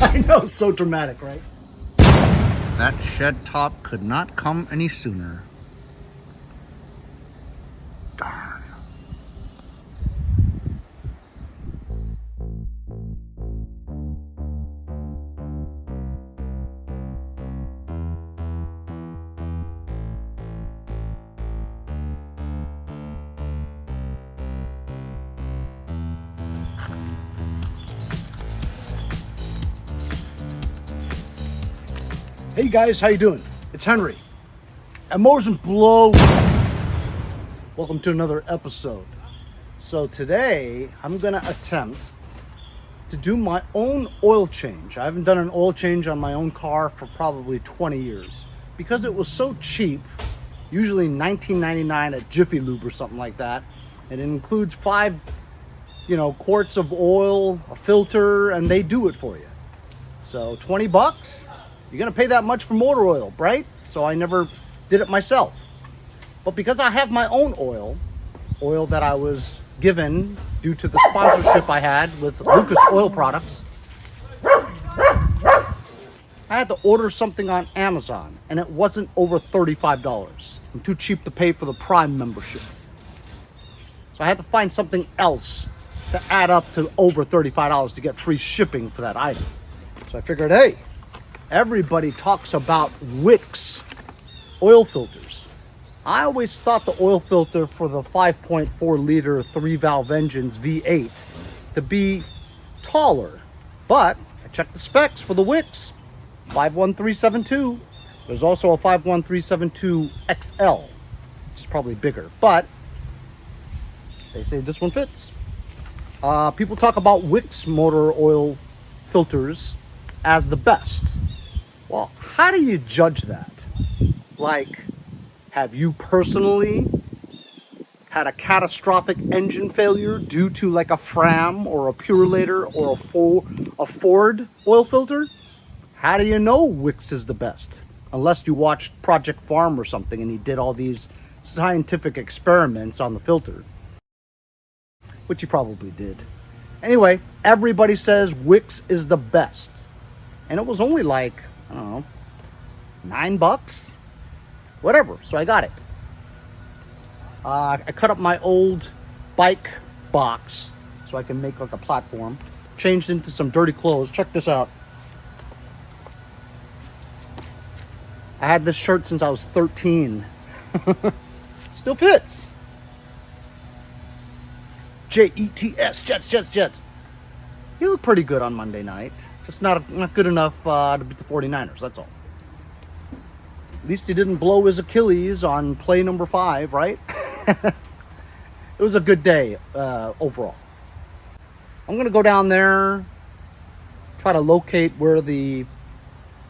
I know, so dramatic, right? That shed top could not come any sooner. Darn. Hey guys, how you doing? It's Henry. Emotion blow. Welcome to another episode. So today I'm gonna attempt to do my own oil change. I haven't done an oil change on my own car for probably 20 years because it was so cheap, usually $19.99 at Jiffy Lube or something like that. And it includes 5 quarts of oil, a filter, and they do it for you. So 20 bucks. You're gonna pay that much for motor oil, right? So I never did it myself. But because I have my own oil that I was given due to the sponsorship I had with Lucas Oil Products, I had to order something on Amazon and it wasn't over $35. I'm too cheap to pay for the Prime membership. So I had to find something else to add up to over $35 to get free shipping for that item. So I figured, hey, everybody talks about Wix oil filters. I always thought the oil filter for the 5.4 liter 3-valve engines V8 to be taller, but I checked the specs for the Wix 51372. There's also a 51372 XL, which is probably bigger, but they say this one fits. People talk about Wix motor oil filters as the best. Well, how do you judge that? Like, have you personally had a catastrophic engine failure due to like a Fram or a Purelator or a Ford oil filter? How do you know Wix is the best? Unless you watched Project Farm or something and he did all these scientific experiments on the filter, which he probably did. Anyway, everybody says Wix is the best. And it was only like, I don't know, $9, whatever. So I got it. I cut up my old bike box so I can make like a platform. Changed into some dirty clothes. Check this out. I had this shirt since I was 13. Still fits. Jets, Jets. You look pretty good on Monday night. Just not good enough to beat the 49ers, that's all. At least he didn't blow his Achilles on play number 5, right? It was a good day overall. I'm going to go down there, try to locate where the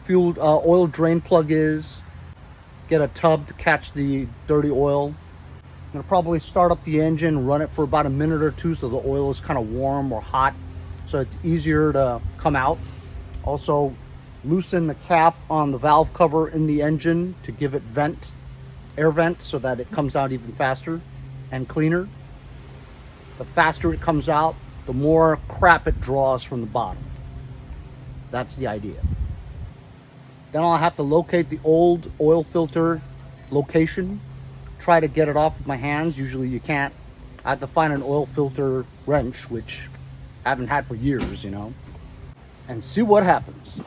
fuel oil drain plug is, get a tub to catch the dirty oil. I'm going to probably start up the engine, run it for about a minute or two so the oil is kind of warm or hot, so it's easier to come out. Also, loosen the cap on the valve cover in the engine to give it air vent, so that it comes out even faster and cleaner. The faster it comes out, the more crap it draws from the bottom. That's the idea. Then I'll have to locate the old oil filter location, try to get it off with my hands. Usually you can't. I have to find an oil filter wrench, which I haven't had for years, and see what happens.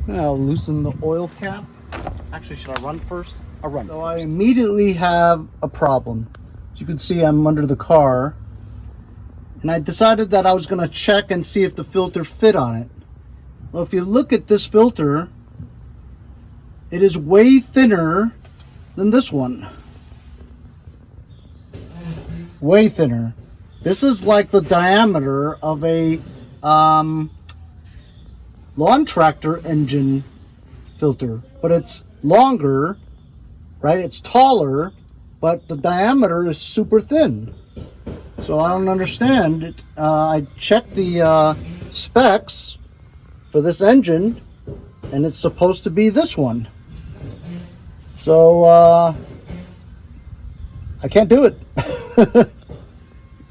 I'll loosen the oil cap. Actually, should I run first? I'll run. So I immediately have a problem. As you can see, I'm under the car, and I decided that I was going to check and see if the filter fit on it. Well, if you look at this filter, it is way thinner than this one. Way thinner. This is like the diameter of a lawn tractor engine filter, but it's longer, right? It's taller, but the diameter is super thin. So I don't understand it. I checked the specs for this engine, and it's supposed to be this one. So I can't do it.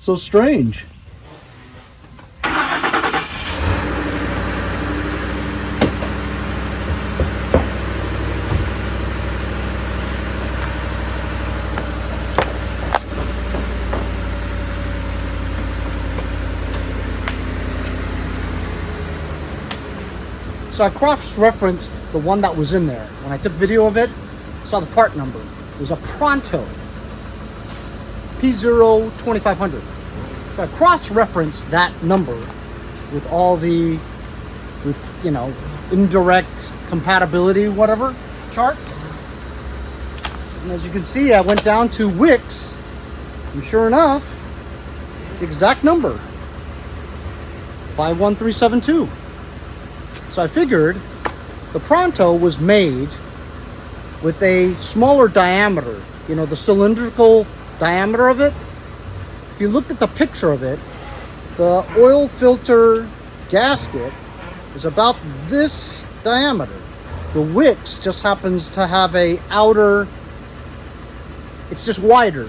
so strange. So I cross-referenced the one that was in there. When I took video of it, saw the part number. It was a Pronto P02500. So I cross-referenced that number with all the, you know, indirect compatibility, whatever, chart. And as you can see, I went down to Wix, and sure enough, it's the exact number, 51372. So I figured the Pronto was made with a smaller diameter, you know, the cylindrical diameter of it. If you looked at the picture of it, the oil filter gasket is about this diameter. The Wix just happens to have a outer, it's just wider.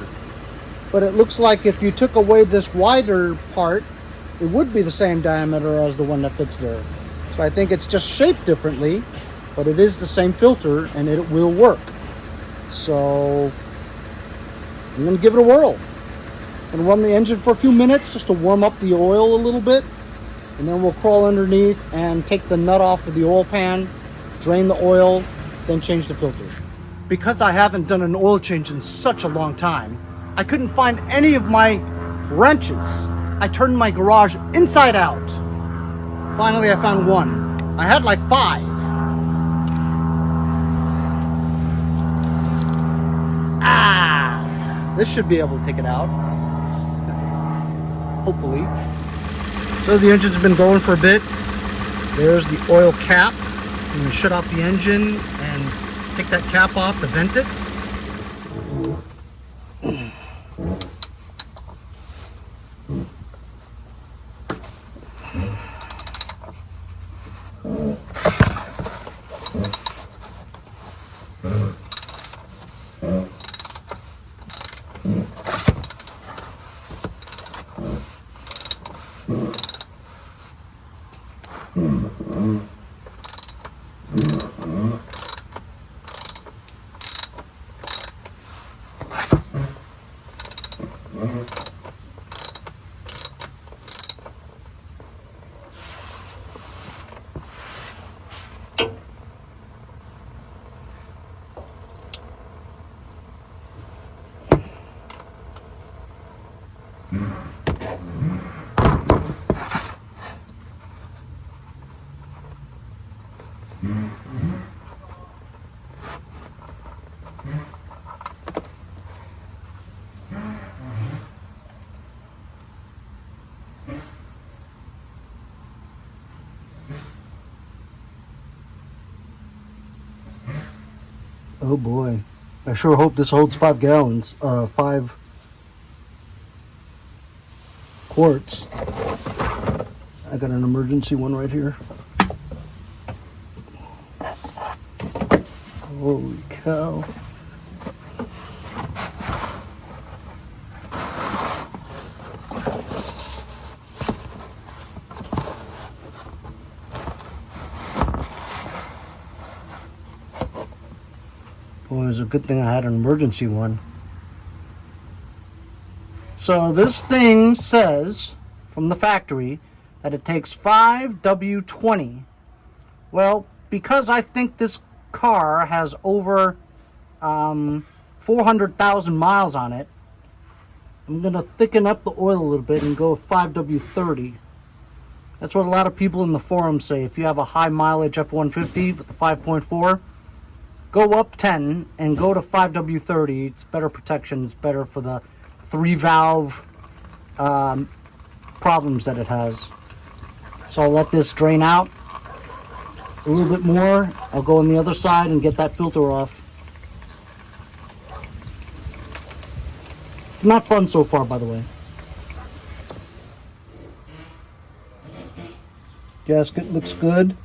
But it looks like if you took away this wider part, it would be the same diameter as the one that fits there. So I think it's just shaped differently, but it is the same filter and it will work. So I'm gonna give it a whirl. I'm gonna run the engine for a few minutes just to warm up the oil a little bit, and then we'll crawl underneath and take the nut off of the oil pan, drain the oil, then change the filter. Because I haven't done an oil change in such a long time, I couldn't find any of my wrenches. I turned my garage inside out. Finally, I found one. I had like 5. This should be able to take it out. Hopefully. So the engine's been going for a bit. There's the oil cap. I'm going to shut off the engine and take that cap off to vent it. Oh boy. I sure hope this holds 5 gallons, 5 quarts. I got an emergency one right here. Holy cow. Boy, it's a good thing I had an emergency one. So this thing says from the factory that it takes 5W20. Well, because I think this car has over 400,000 miles on it, I'm going to thicken up the oil a little bit and go with 5W30. That's what a lot of people in the forum say. If you have a high mileage F-150 with the 5.4, go up 10 and go to 5W30. It's better protection. It's better for the 3-valve problems that it has. So I'll let this drain out a little bit more. I'll go on the other side and get that filter off. It's not fun so far, by the way. Gasket looks good.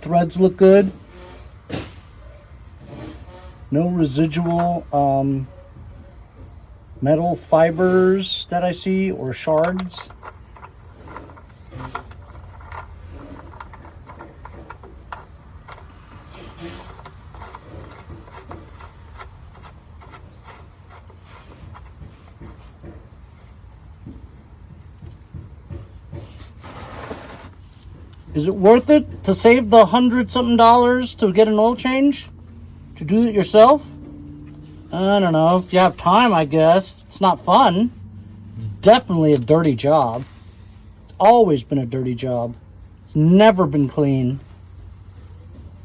Threads look good. No residual metal fibers that I see, or shards. Is it worth it to save the $100-something to get an oil change? To do it yourself? I don't know. If you have time, I guess. It's not fun. It's definitely a dirty job. It's always been a dirty job. It's never been clean.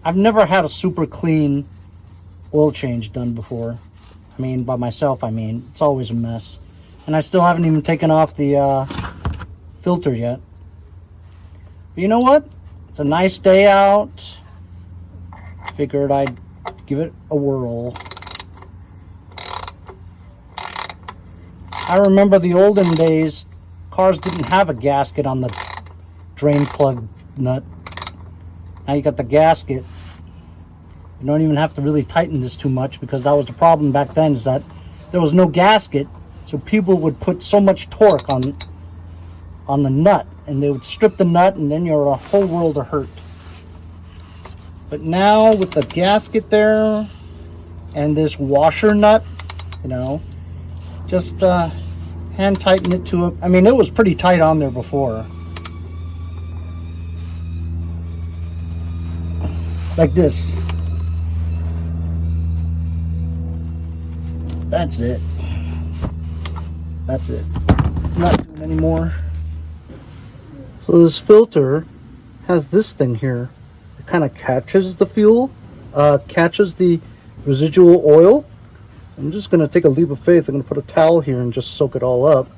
I've never had a super clean oil change done before. I mean, by myself, I mean. It's always a mess. And I still haven't even taken off the filter yet. But you know what? It's a nice day out. Figured I'd give it a whirl. I remember the olden days, cars didn't have a gasket on the drain plug nut. Now you got the gasket. You don't even have to really tighten this too much, because that was the problem back then, is that there was no gasket, so people would put so much torque on the nut, and they would strip the nut, and then you're a whole world of hurt. But now with the gasket there and this washer nut, you know, just hand tighten it to it. I mean, it was pretty tight on there before. Like this. That's it. That's it. I'm not doing any more. So this filter has this thing here. It kind of catches the fuel, catches the residual oil. I'm just going to take a leap of faith. I'm going to put a towel here and just soak it all up.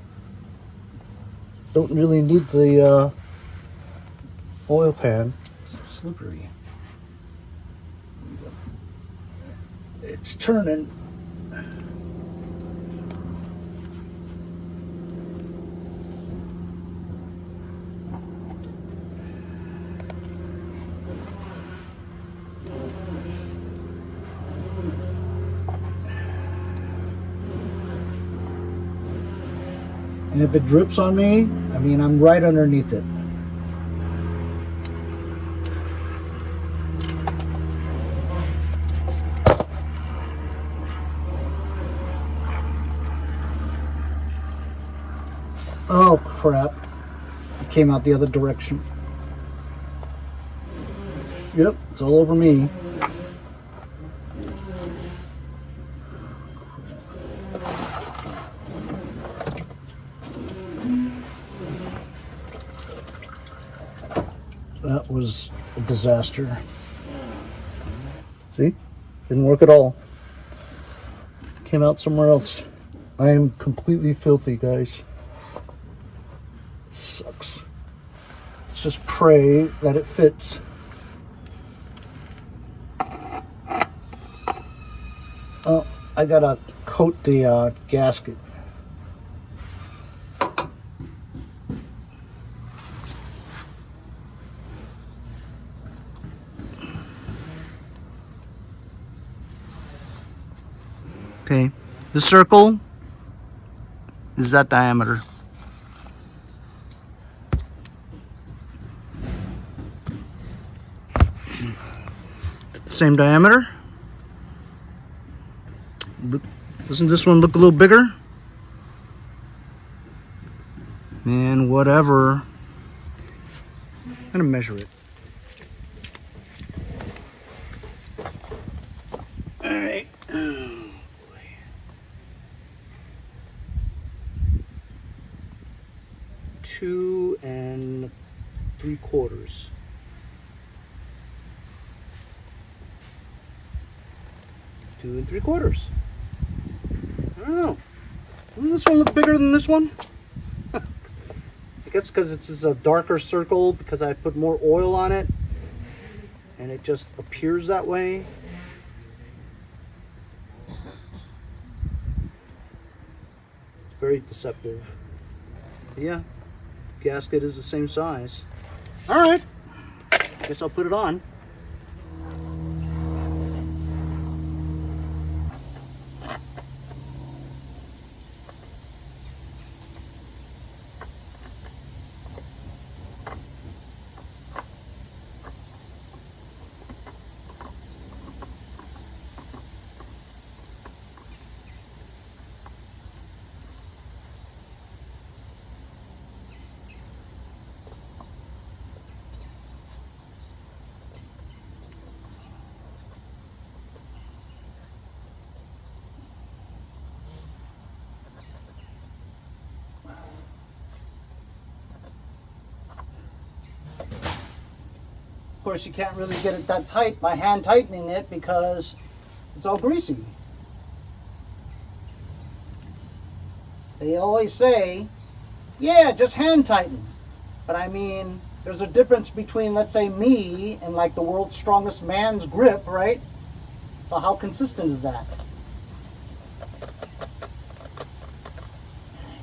Don't really need the oil pan. It's slippery. It's turning. And if it drips on me, I mean, I'm right underneath it. Oh crap, it came out the other direction. Yep, it's all over me. That was a disaster. See? Didn't work at all. Came out somewhere else. I am completely filthy, guys. Sucks. Let's just pray that it fits. Oh, I gotta coat the gasket. Okay, the circle is that diameter. Same diameter. Doesn't this one look a little bigger? Man, whatever. I'm gonna measure it. All right. 2 3/4. Two and 3/4. I don't know. Doesn't this one look bigger than this one? I guess because it's a darker circle, because I put more oil on it and it just appears that way. It's very deceptive. But yeah, gasket is the same size. All right, guess I'll put it on. course, you can't really get it that tight by hand tightening it because it's all greasy. They always say, yeah, just hand tighten. But I mean, there's a difference between, let's say, me and like the world's strongest man's grip, right? So how consistent is that?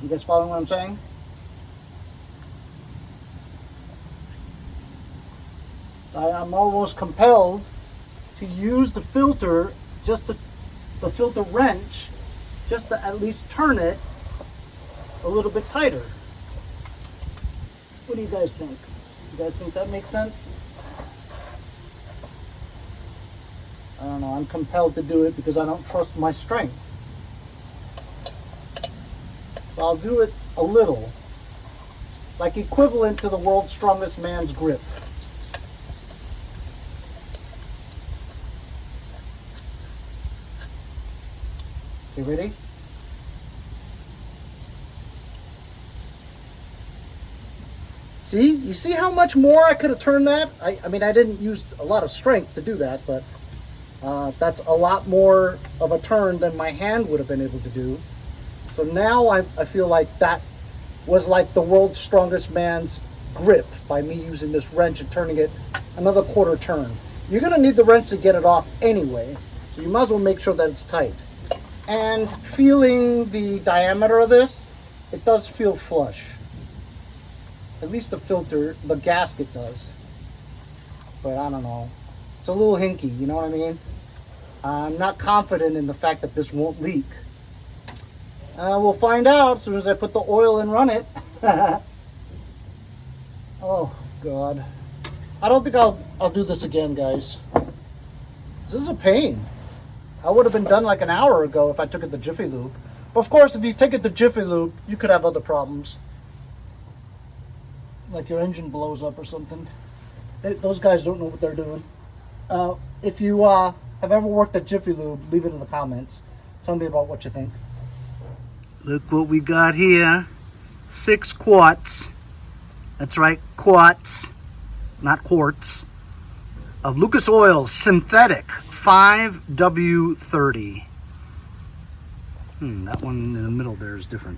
You guys following what I'm saying? I'm almost compelled to use the filter, the filter wrench, just to at least turn it a little bit tighter. What do you guys think? You guys think that makes sense? I don't know, I'm compelled to do it because I don't trust my strength. So I'll do it a little, like equivalent to the world's strongest man's grip. You ready? See? You see how much more I could have turned that? I mean, I didn't use a lot of strength to do that, but that's a lot more of a turn than my hand would have been able to do. So now I feel like that was like the world's strongest man's grip by me using this wrench and turning it another quarter turn. You're going to need the wrench to get it off anyway, so you might as well make sure that it's tight. And feeling the diameter of this, it does feel flush. At least the filter, the gasket does. But I don't know. It's a little hinky, you know what I mean? I'm not confident in the fact that this won't leak. We'll find out as soon as I put the oil and run it. Oh, God. I don't think I'll do this again, guys. This is a pain. I would have been done like an hour ago if I took it to Jiffy Lube. But of course, if you take it to Jiffy Lube, you could have other problems. Like your engine blows up or something. Those guys don't know what they're doing. If you have ever worked at Jiffy Lube, leave it in the comments. Tell me about what you think. Look what we got here. 6 quarts. That's right, quarts, not quarts. Of Lucas Oil Synthetic 5W30. That one in the middle there is different.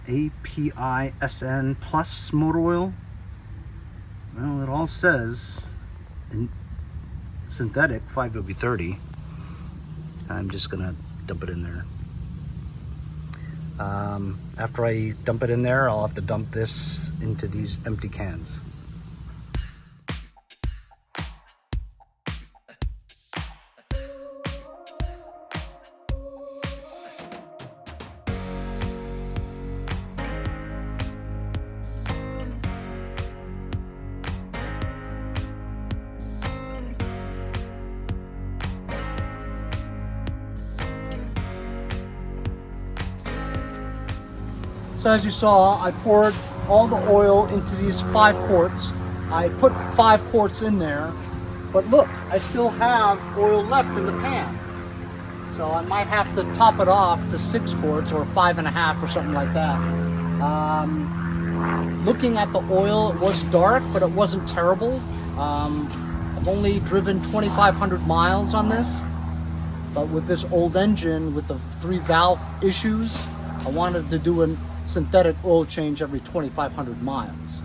API-SN plus motor oil. Well, it all says in synthetic 5W30. I'm just gonna dump it in there. After I dump it in there, I'll have to dump this into these empty cans. So as you saw, I poured all the oil into these 5 quarts. I put 5 quarts in there, but look, I still have oil left in the pan. So I might have to top it off to 6 quarts or 5.5 or something like that. Looking at the oil, it was dark, but it wasn't terrible. I've only driven 2,500 miles on this, but with this old engine, with the 3 valve issues, I wanted to do a synthetic oil change every 2,500 miles,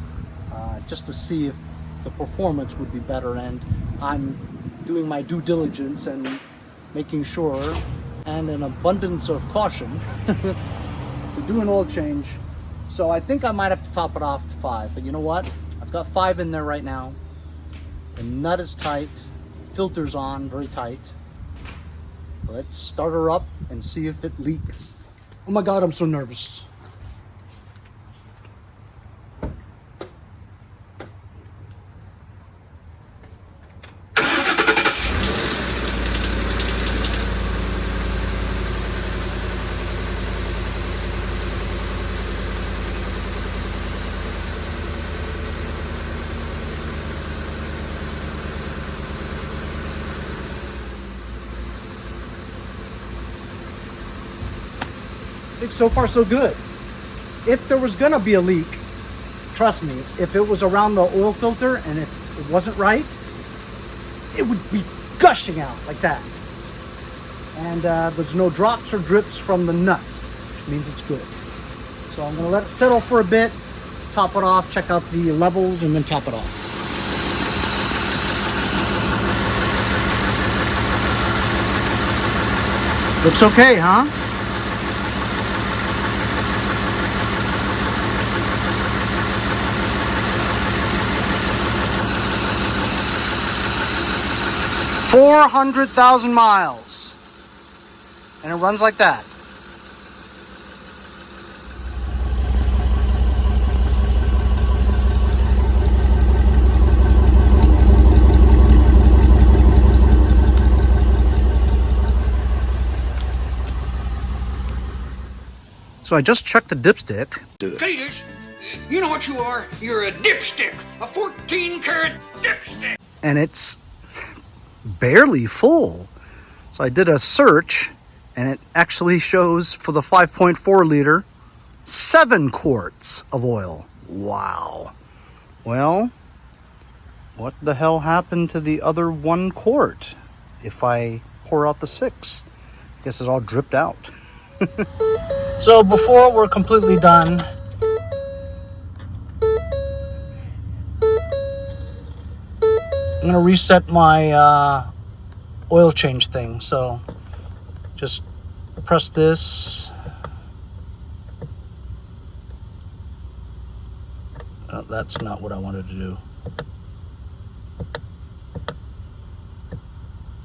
just to see if the performance would be better. And I'm doing my due diligence and making sure, and an abundance of caution, to do an oil change. So I think I might have to top it off to 5, but you know what? I've got 5 in there right now. The nut is tight, filter's on, very tight. Let's start her up and see if it leaks. Oh my God, I'm so nervous. So far so good. If there was gonna be a leak, trust me, if it was around the oil filter and if it wasn't right, it would be gushing out like that. And there's no drops or drips from the nut, which means it's good. So I'm gonna let it settle for a bit, top it off, check out the levels, and then top it off. Looks okay, huh? $400,000 miles, and it runs like that. So I just checked the dipstick. Cletus, you know what you are? You're a dipstick, a 14-karat dipstick. And it's barely full. So I did a search, and it actually shows for the 5.4 liter, 7 quarts of oil. Wow. Well, what the hell happened to the other 1 quart if I pour out the 6? I guess it all dripped out. So before we're completely done, I'm gonna reset my oil change thing. So just press this. Oh, that's not what I wanted to do.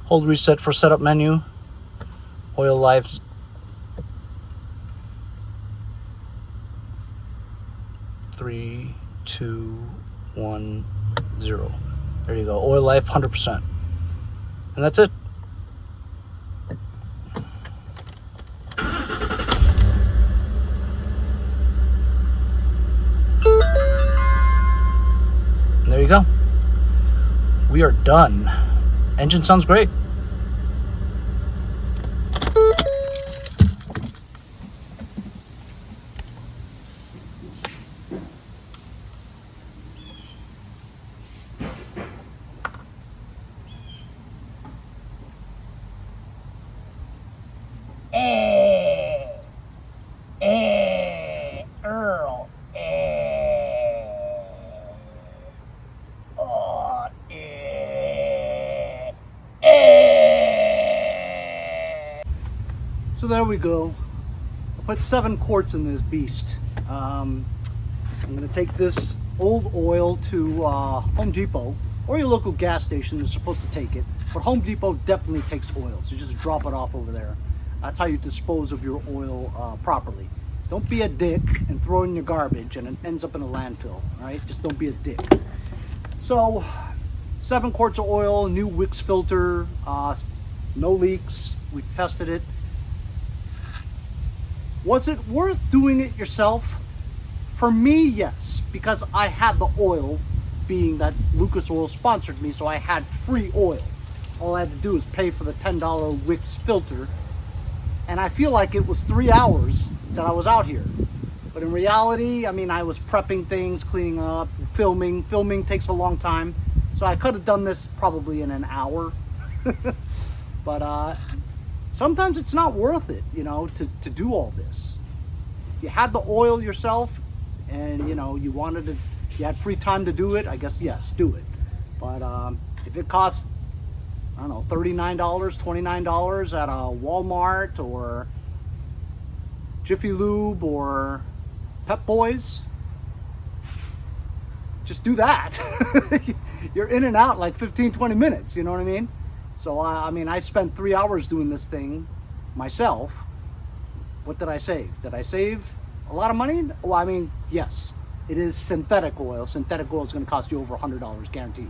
Hold reset for setup menu. Oil life. Three, 2, 1, 0. There you go. Oil life 100%. And that's it. And there you go. We are done. Engine sounds great. Earl. So there we go. I put 7 quarts in this beast. I'm going to take this old oil to Home Depot or your local gas station. They're supposed to take it, but Home Depot definitely takes oil, so just drop it off over there. That's how you dispose of your oil properly. Don't be a dick and throw it in your garbage and it ends up in a landfill, all right? Just don't be a dick. So 7 quarts of oil, new Wix filter, no leaks. We tested it. Was it worth doing it yourself? For me, yes, because I had the oil, being that Lucas Oil sponsored me, so I had free oil. All I had to do was pay for the $10 Wix filter, and I feel like it was 3 hours that I was out here. But in reality, I mean, I was prepping things, cleaning up, filming. Filming takes a long time, so I could have done this probably in an hour. But sometimes it's not worth it, you know, to do all this. If you had the oil yourself and, you know, you had free time to do it, I guess, yes, do it. But if it costs, I don't know, $39, $29 at a Walmart or Jiffy Lube or Pep Boys, just do that. You're in and out like 15-20 minutes, you know what I mean? So I mean, I spent 3 hours doing this thing myself. What did I save? Did I save a lot of money? Well, I mean, yes, it is synthetic oil. Synthetic oil is going to cost you over $100 guaranteed.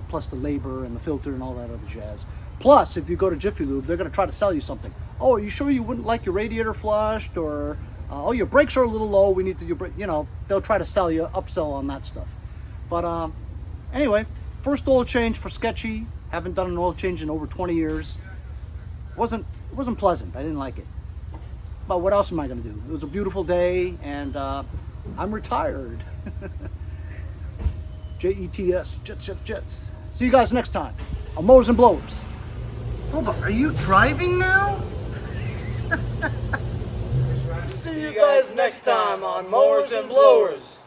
Plus the labor and the filter and all that other jazz. Plus, if you go to Jiffy Lube, they're going to try to sell you something. Oh, are you sure you wouldn't like your radiator flushed? Or, oh, your brakes are a little low. We need to, you know, they'll try to sell you, upsell on that stuff. But anyway, first oil change for Sketchy. Haven't done an oil change in over 20 years. It wasn't pleasant. I didn't like it. But what else am I going to do? It was a beautiful day, and I'm retired. Jets, jets. See you guys next time on Mowers and Blowers. Hold on, are you driving now? See you guys next time on Mowers and Blowers.